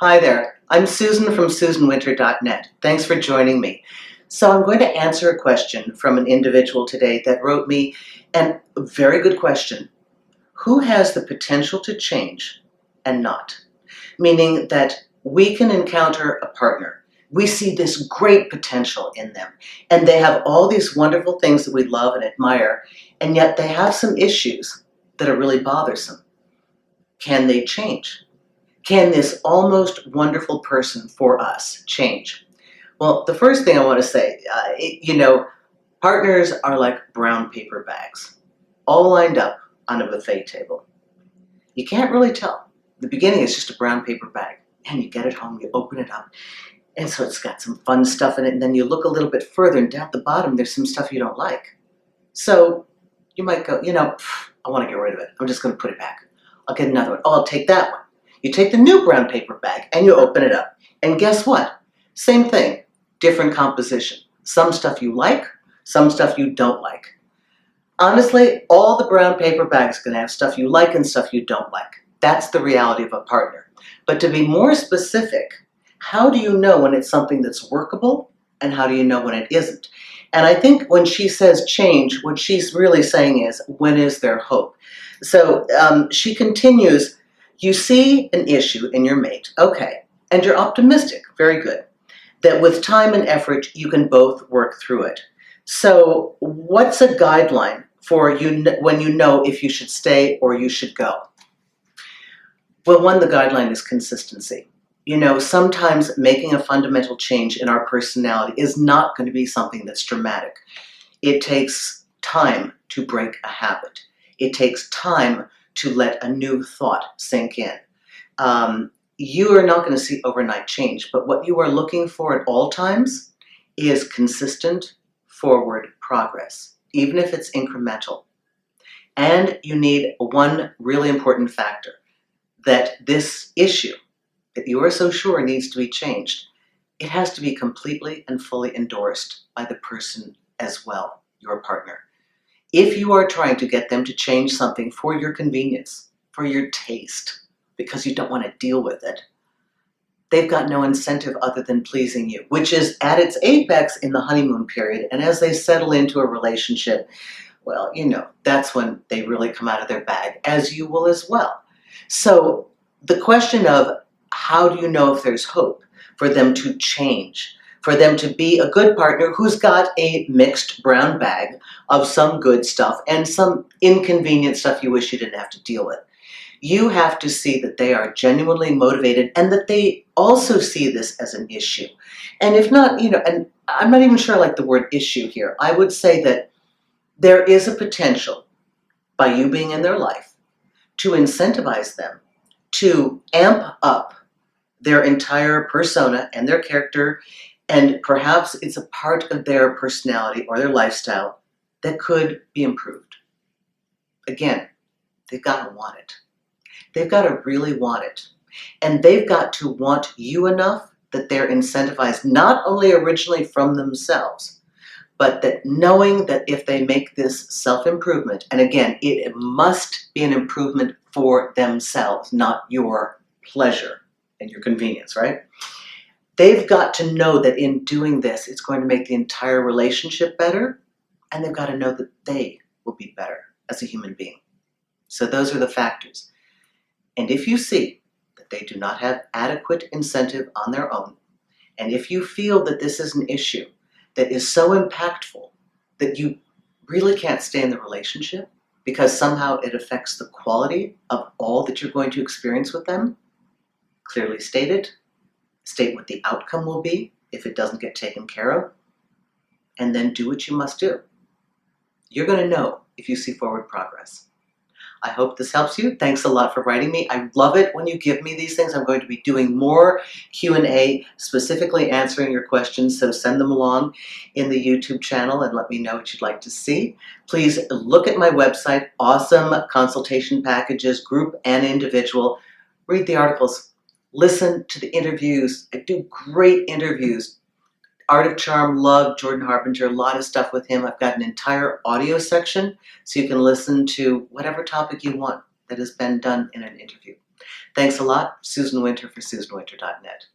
Hi there. I'm Susan from SusanWinter.net. Thanks for joining me. So I'm going to answer a question from an individual today that wrote me, and a very good question. Who has the potential to change and not? Meaning that we can encounter a partner. We see this great potential in them, and they have all these wonderful things that we love and admire, and yet they have some issues that are really bothersome. Can they change? Can this almost wonderful person for us change? Well, the first thing I want to say, partners are like brown paper bags, all lined up on a buffet table. You can't really tell. The beginning is just a brown paper bag, and you get it home, you open it up, and so it's got some fun stuff in it, and then you look a little bit further, and down at the bottom, there's some stuff you don't like. So you might go, I want to get rid of it. I'm just going to put it back. I'll get another one. Oh, I'll take that one. You take the new brown paper bag and you open it up. And guess what? Same thing, different composition. Some stuff you like, some stuff you don't like. Honestly, all the brown paper bags are going to have stuff you like and stuff you don't like. That's the reality of a partner. But to be more specific, how do you know when it's something that's workable and how do you know when it isn't? And I think when she says change, what she's really saying is, when is there hope? So she continues, you see an issue in your mate, okay, and you're optimistic, very good, that with time and effort, you can both work through it. So what's a guideline for you when you know if you should stay or you should go? Well, one, the guideline is consistency. Sometimes making a fundamental change in our personality is not going to be something that's dramatic. It takes time to break a habit. It takes time to let a new thought sink in. You are not going to see overnight change, but what you are looking for at all times is consistent forward progress, even if it's incremental. And you need one really important factor, that this issue that you are so sure needs to be changed, it has to be completely and fully endorsed by the person as well, your partner. If you are trying to get them to change something for your convenience, for your taste, because you don't want to deal with it, they've got no incentive other than pleasing you, which is at its apex in the honeymoon period. And as they settle into a relationship, well, that's when they really come out of their bag, as you will as well. So the question of how do you know if there's hope for them to change, for them to be a good partner who's got a mixed brown bag of some good stuff and some inconvenient stuff you wish you didn't have to deal with. You have to see that they are genuinely motivated and that they also see this as an issue. And if not, and I'm not even sure I like the word issue here. I would say that there is a potential by you being in their life to incentivize them to amp up their entire persona and their character, and perhaps it's a part of their personality or their lifestyle that could be improved. Again, they've got to want it. They've got to really want it. And they've got to want you enough that they're incentivized not only originally from themselves, but that knowing that if they make this self-improvement, and again, it must be an improvement for themselves, not your pleasure and your convenience, right? They've got to know that in doing this, it's going to make the entire relationship better, and they've got to know that they will be better as a human being. So those are the factors. And if you see that they do not have adequate incentive on their own, and if you feel that this is an issue that is so impactful that you really can't stay in the relationship because somehow it affects the quality of all that you're going to experience with them, clearly state it, state what the outcome will be if it doesn't get taken care of, and then do what you must do. You're going to know if you see forward progress. I hope this helps you. Thanks a lot for writing me. I love it when you give me these things. I'm going to be doing more Q&A, specifically answering your questions, so send them along in the YouTube channel and let me know what you'd like to see. Please look at my website, awesome consultation packages, group and individual. Read the articles, listen to the interviews. I do great interviews. Art of Charm, love Jordan Harbinger, a lot of stuff with him. I've got an entire audio section so you can listen to whatever topic you want that has been done in an interview. Thanks a lot, Susan Winter for SusanWinter.net.